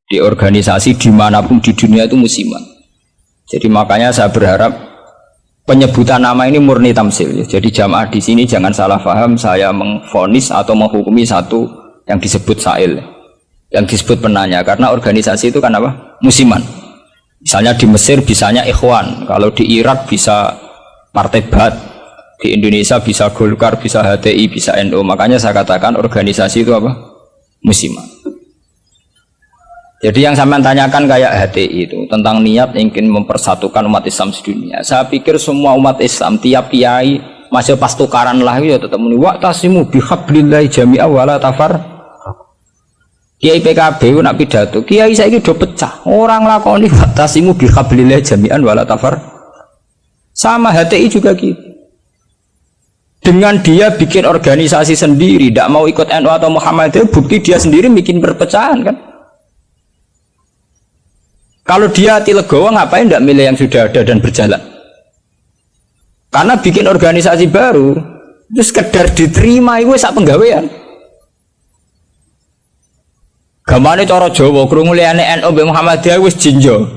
di organisasi dimanapun di dunia itu musiman. Jadi makanya saya berharap penyebutan nama ini murni tamsil. Jadi jamaah di sini jangan salah paham saya mengvonis atau menghukumi satu yang disebut sa'il, yang disebut penanya, karena organisasi itu kan apa? Musiman. Misalnya di Mesir bisanya Ikhwan, kalau di Irak bisa Partai Ba'ath, di Indonesia bisa Golkar, bisa HTI, bisa NU. Makanya saya katakan organisasi itu apa? Musiman. Jadi yang saya tanyakan kayak HTI itu tentang niat ingin mempersatukan umat Islam sedunia. Saya pikir semua umat Islam tiap kiai masih pas tukaran lah ya tetap muni wa tasimu bihablillahi jami'a wala tafar. Kiai PKB nak pidato, kiai saiki do pecah. Orang lakoni wa tasimu bihablillahi jami'an wala tafar. Sama HTI juga gitu. Dengan dia bikin organisasi sendiri, tidak mau ikut NU atau Muhammadiyah, bukti dia sendiri bikin perpecahan kan. Kalau dia hati legowo ngapain tidak milih yang sudah ada dan berjalan? Karena bikin organisasi baru itu sekedar diterima itu sak penggawean. Gamane cara Jawa krungu liyane NU mbek Muhammadiyah wis jinjo.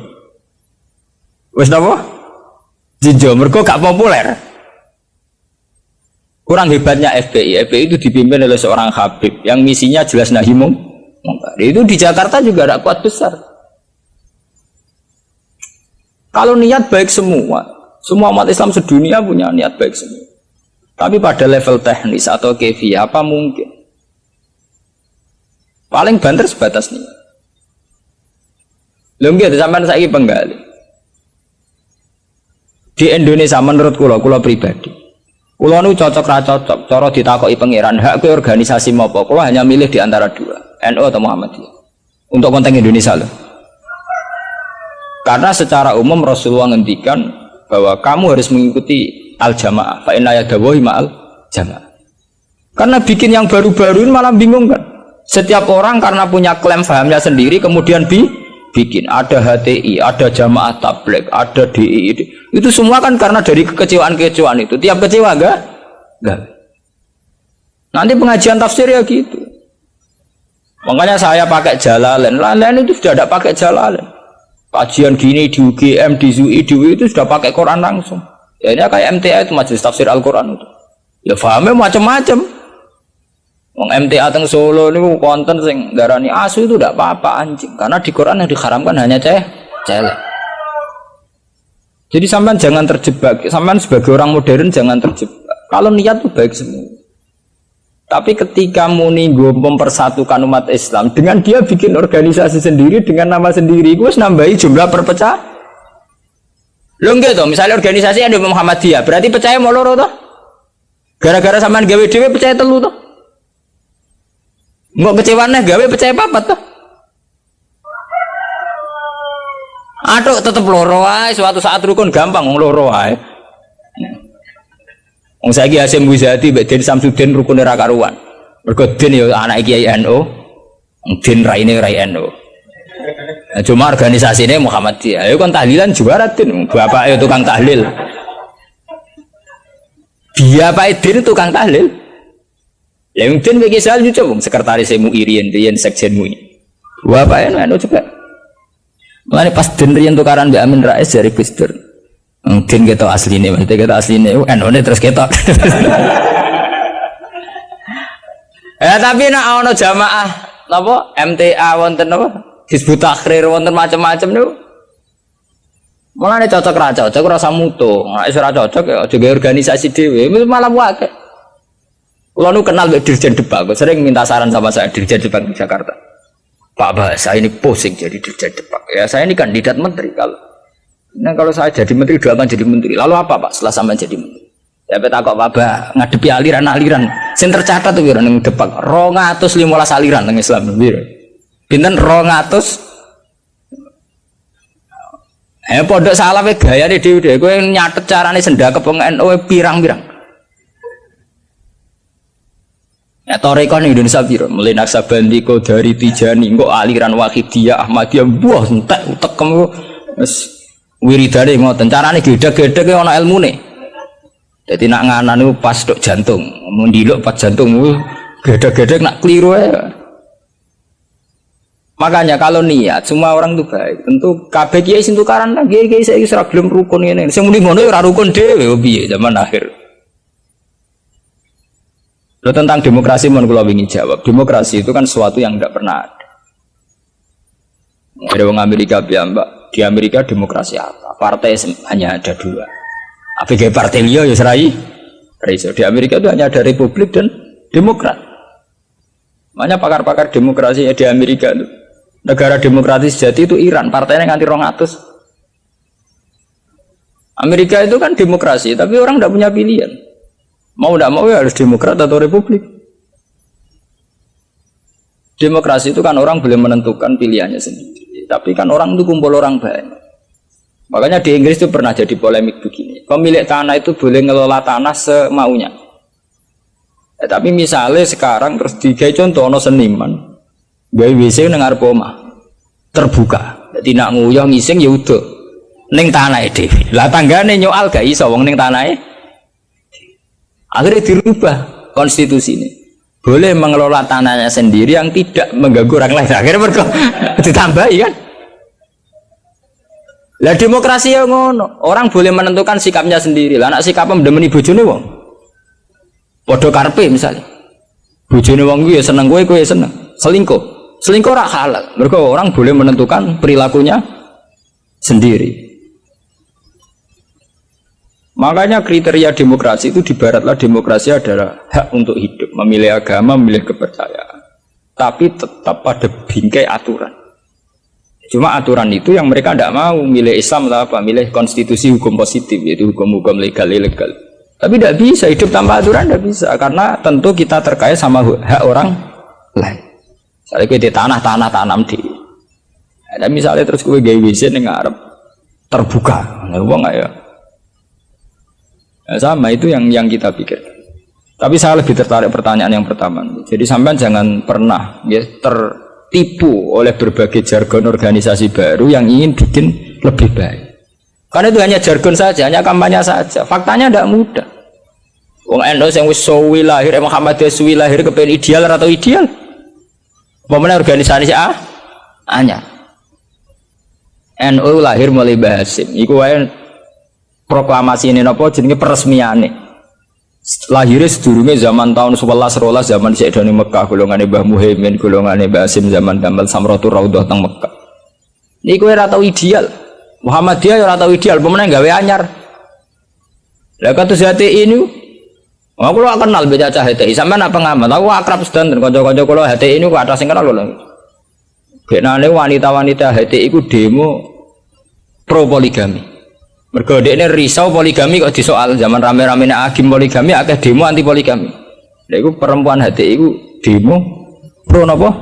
Wis napa? Jinjo mergo gak populer. Kurang hebatnya FPI. FPI itu dipimpin oleh seorang Habib yang misinya jelas nahi mungkar. Itu di Jakarta juga ada kuat besar. Kalau niat baik semua umat Islam sedunia punya niat baik semua. Tapi pada level teknis atau kefiyah apa mungkin? Paling banter sebatas niat. Lho nggih sampean saiki penggali. Di Indonesia menurut kula pribadi. Kula nu cocok ra cocok cara ditakoki pangeran hak ke organisasi apa? Kula hanya milih di antara dua, NU atau Muhammadiyah. Untuk konteks Indonesia loh. Karena secara umum Rasulullah ngendikan bahwa kamu harus mengikuti al-jamaah fa inna yadawahi ma'al jamaah. Karena bikin yang baru-baru ini malah bingung kan. Setiap orang karena punya klaim fahamnya sendiri kemudian bikin ada HTI, ada jamaah tabligh, ada DI. Itu semua kan karena dari kekecewaan-kekecewaan itu. Tiap kecewa enggak? Nanti pengajian tafsir ya gitu. Makanya saya pakai Jalalain. Lain itu sudah ada pakai Jalalain. Kajian gini di UGM, di ZUI, di UI itu sudah pakai Quran langsung. Ya ini kayak MTA itu majelis tafsir Al-Quran itu. Ya fahamnya macam-macam. Wong MTA teng Solo ini konten sing darani asu itu tidak apa-apa anjing. Karena di Quran yang diharamkan hanya celek. Jadi sampean jangan terjebak. Sampean sebagai orang modern jangan terjebak. Kalau niat itu baik semua. Tapi ketika muni mempersatukan umat Islam dengan dia bikin organisasi sendiri dengan nama sendiri, gue nambahi jumlah perpecah. Lo enggak toh, misalnya organisasi ada Muhammadiyah, berarti percaya mau loro toh? Gara-gara sampean gawe dhewe percaya telu toh? Mbok kecewane gawe percaya papat toh? Aduh tetep loro ae, suatu saat rukun gampang wong loro ae. Wong saiki Hasyim Muzadi mbek Den Samsudin rukune ra karuan. Mergo Den ya anak Kiai NU, Den raine rai NU. Nah, cuma organisasine Muhammadiyah. Ayo kon tahlilan juara Den, bapake tukang tahlil. Bapake Den tukang tahlil. Lah wong Den iki sal yo wong sekretaris MUI riyen sekjen MUI. Bapake NU juga. Mulane pas Den riyen tukaran mbek Amin Rais dari Gus Dur. Mungkin kita aslinya, maksudnya kita aslinya, NU-nya terus kita. Tapi nak ono jamaah, apa MTA wonten apa, Hizbut Tahrir wonten macam-macam nih. Malah cocok ra cocok rasa mutu, nak ora cocok ya juga organisasi dewe, malah wae. Kalau nu kenal Dirjen Depak, sering minta saran sama saya Dirjen Depak di Jakarta. Pak Bahasa ini pusing jadi Dirjen Depak. Ya saya ini kandidat menteri kalau. Nah kalau saya jadi menteri doakan jadi menteri. Lalu apa Pak setelah sampai jadi menteri? Ya peta kok Pak Bah ngadepi aliran-aliran. Sing tercatat tuh kira ning Depak 215 aliran teng Islam piro. Pinten 200. Pondok salah wae gayane dhewe-dhewe kowe nyatet carane sendakep wong NU pirang-pirang. Ya toreko ning Indonesia piro? Mulai Naksabandi Qadari Tijani engko aliran Wahidiyah Ahmadiyah buah entek utekem wis wiridane ngoten carane gedhe-gedhe ki ana ilmune. Dadi nak nganan niku pas tok jantung, mundiluk pas jantung gedhe-gedhe nak kliru ae. Makanya kalau niat semua orang itu baik. Tentu kabeh kiai sing tukaran lah kiai saiki ora gelem rukun ngene. Sing muni ngono ora rukun dhewe piye zaman akhir. Lo tentang demokrasi mohon kula wingi jawab. Demokrasi itu kan sesuatu yang tidak pernah ada. Ada orang Amerika bilang, Mbak, di Amerika demokrasi apa? Partai hanya ada dua. Apa kayak partai liya ya serai? Di Amerika itu hanya ada Republik dan Demokrat. Makanya pakar-pakar demokrasi di Amerika itu negara demokratis sejati itu Iran, partainya nganti 200. Amerika itu kan demokrasi, tapi orang tidak punya pilihan. Mau tidak mau ya harus Demokrat atau Republik. Demokrasi itu kan orang boleh menentukan pilihannya sendiri, tapi kan orang itu kumpul orang banyak. Makanya di Inggris itu pernah jadi polemik begini, pemilik tanah itu boleh ngelola tanah semaunya. Tapi misalnya sekarang terus digawe contoh ono seniman gawe WC nang arep omah terbuka, jadi nak nguyah ngising ya udah ning tanahe dhewe. Lah tanggane nyoal gak iso wong ning tanahe. Akhirnya dirubah konstitusi ini, boleh mengelola tanahnya sendiri yang tidak mengganggu orang lain. Akhirnya mereka ditambahi kan. Lah demokrasi ya ngono, orang boleh menentukan sikapnya sendiri. Lah anak sikapnya mendemeni bojone wong. Padha karpe misalnya. Bojone wong kuwi ya seneng kowe ya seneng. Selingkuh ora halal. Mereka orang boleh menentukan perilakunya sendiri. Makanya kriteria demokrasi itu di baratlah demokrasi adalah hak untuk hidup, memilih agama, memilih kepercayaan. Tapi tetap pada bingkai aturan. Cuma aturan itu yang mereka tidak mau, milih Islam atau apa, milih konstitusi hukum positif, yaitu hukum-hukum legal, ilegal. Tapi tidak bisa hidup tanpa aturan, tidak bisa, karena tentu kita terkait sama hak orang lain. Misalnya kita tanah tanam di, ada misalnya terus gue gawe WC ning ngarep terbuka, wong nggak ya? Nah, sama itu yang kita pikir. Tapi saya lebih tertarik pertanyaan yang pertama. Jadi sampean jangan pernah ya tertipu oleh berbagai jargon organisasi baru yang ingin bikin lebih baik. Karena itu hanya jargon saja, hanya kampanye saja. Faktanya tidak mudah. Wong NU yang wis suwi lahir, Muhammadiyah suwi lahir kepengen ideal atau ideal? Pemene organisasi hanya NU lahir mulai Basim. Iku wae proklamasi ini napa jenenge peresmiane. Lahirnya sedurunge zaman tahun 11 rolas zaman Sayyidina Mekah, golongane Mbah Muhaimin, golongane Mbah Hasim zaman Damal Samratul Raudhah teng Mekah. Niku ora tau ideal. Muhammadiyah ora tau ideal, pemenang gawe anyar. Lah kados HTI ini aku lo kenal baca HTI, sampean apa ngamat? Aku akrab sedanten kanca-kanca kula HTI ini ku atas sing kenal lho. Genane wanita-wanita HTI ku demo pro poligami. Mergo dekne risau poligami kok disoal zaman rame-rame nek agim poligami akeh demo anti poligami. Lha iku perempuan hati iku demo pro napa?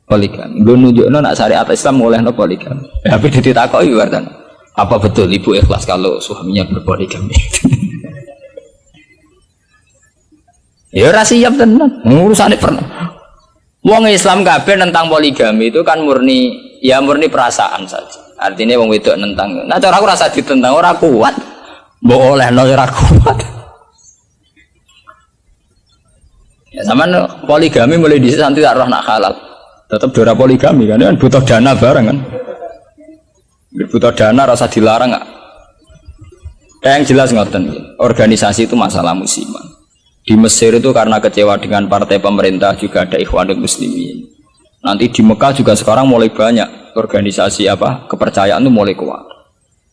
Poligami. Lho nunjukno nek syariat Islam olehno poligami. Tapi ditakoki wartan. Apa betul ibu ikhlas kalau suaminya berpoligami? Ya ora siap tenan. Urusane pernah. Wong Islam kabeh tentang poligami itu kan murni perasaan saja. Artinya wong wedok nentang. Nah cara aku rasa ditentang ora kuat. Mbok olehno ora kuat. Ya sampean poligami mulai dhisik nanti tak roh nak halal. Tetap dora poligami kan butuh dana bareng kan. Butuh dana rasa dilarang enggak. Yang jelas ngoten. Organisasi itu masalah musiman. Di Mesir itu karena kecewa dengan partai pemerintah juga ada Ikhwanul Muslimin. Nanti di Mekah juga sekarang mulai banyak organisasi kepercayaan itu mulai kuat.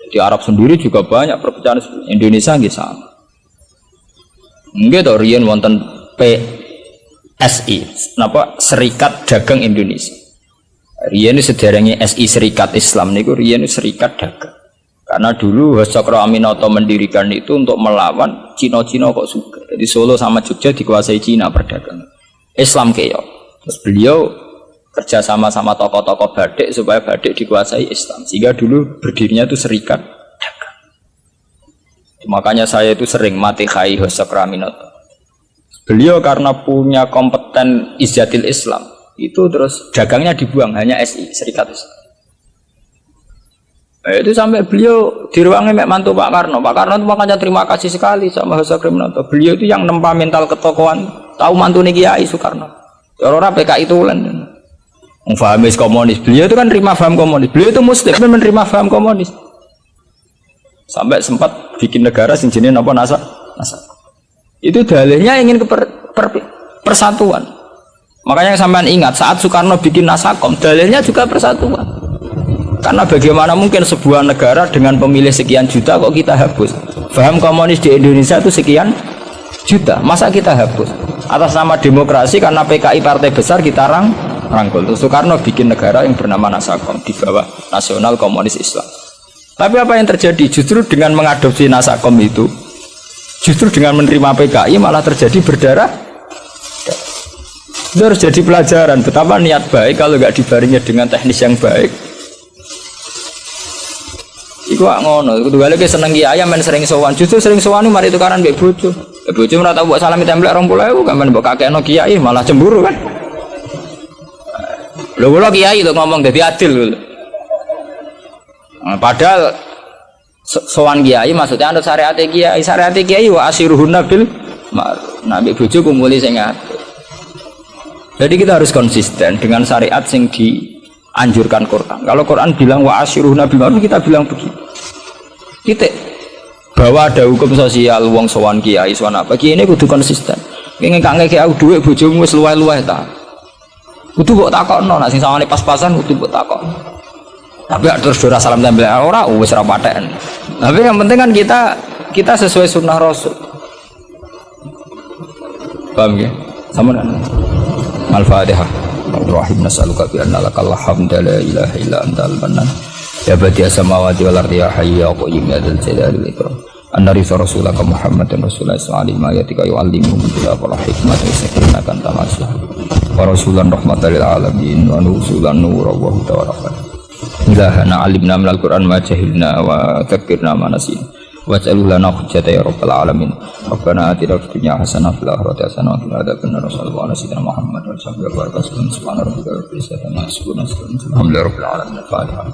Di Arab sendiri juga banyak perpecahan. Indonesia nggih sama. Nggih to riyen wonten PSI, Serikat Dagang Indonesia. Riyen sederenge SI Serikat Islam niku riyen Serikat Dagang. Karena dulu Hasakro Aminoto mendirikan itu untuk melawan Cina-Cina kok suka. Jadi Solo sama Jogja dikuasai Cina perdagangan. Islam keok. Terus beliau kerja sama tokoh-tokoh badik supaya badik dikuasai Islam, sehingga dulu berdirinya itu Serikat Dagang. Makanya saya itu sering mati khai Hasakro Aminoto. Beliau karena punya kompeten izzatil Islam itu terus dagangnya dibuang, hanya SI Serikat Islam. Itu sampai beliau di ruangnya mek mantu Pak Karno. Pak Karno itu makanya terima kasih sekali sama Hasakro Aminoto. Beliau itu yang nempa mental ketokohan, tahu mantune Kiai Soekarno. Ora PKI itu lan. Fahamis komunis. Beliau itu kan terima paham komunis. Beliau itu muslim dan menerima paham komunis. Sampai sempat bikin negara sing jenenge apa NASA. Itu dalilnya ingin ke persatuan. Makanya sampean ingat saat Soekarno bikin Nasakom, dalilnya juga persatuan. Karena bagaimana mungkin sebuah negara dengan pemilih sekian juta kok kita hapus? Paham komunis di Indonesia itu sekian juta, masa kita hapus? Atas nama demokrasi karena PKI partai besar kita rangkul. Terus Soekarno bikin negara yang bernama Nasakom di bawah Nasional Komunis Islam. Tapi apa yang terjadi? Justru dengan mengadopsi Nasakom itu, justru dengan menerima PKI malah terjadi berdarah. Itu harus jadi pelajaran betapa niat baik kalau nggak dibaringnya dengan teknis yang baik. Iku ngono, kudu gale ke seneng kiai men sering sowan. Justru sering sowan mari tukaran mbek bojo. Bojo ora tau mbok salami templek 20.000 kan mbok kakekno kiai malah cemburu kan. Lho kula kiai lho ngomong dadi adil lho. Padahal sowan kiai maksudnya anut syariat kiai wa asiruhun nabil nabi bojo kumuli sing apik. Jadi kita harus konsisten dengan syariat sing dianjurkan Quran. Kalau Quran bilang wa asiruhun nabil ma'ruf kita bilang begitu. Titik. Bahwa ada hukum sosial wong sowan kiai sowan apa kiai ini kudu konsisten. Pengen kang ngekek aku dhuwit bojomu wis luweh-luweh ta. Kudu mbok takokno nek sing sawane pas-pasan kudu mbok takokno. Tapi terus ora salam tempel ora wis ora paten. Tapi yang penting kan kita sesuai sunnah Rasul. Paham ya? Sama kan? Al-Fatihah. Ar-Rahim nas'aluka bi anna lakal hamda la ilaha illa antal mannan. Ya badi'a samawati wal ardi ya hayyu ya qayyum ya dzal jalali wal ikram. An-narisa rasulaka Muhammadan rasulullah sallallahu alaihi wa yu'allimu bil hikmah wa sakinatan tamassuh. Wa rasulan rahmatan lil alamin wa nusulan nura wa huda wa rahmah. Ilahana alimna minal Qur'an ma jahilna wa dzakirna ma nasina. Waj'alhu lana hujjatan ya rabbal alamin. Rabbana atina fid dunya hasanah wa fil akhirati hasanah wa qina adzabannar. Sallallahu alaihi wasallam Muhammad wa sallallahu alaihi wasallam. Subhana rabbika rabbil izzati amma yasifun. Alhamdulillahi rabbil alamin. Al-Fatihah.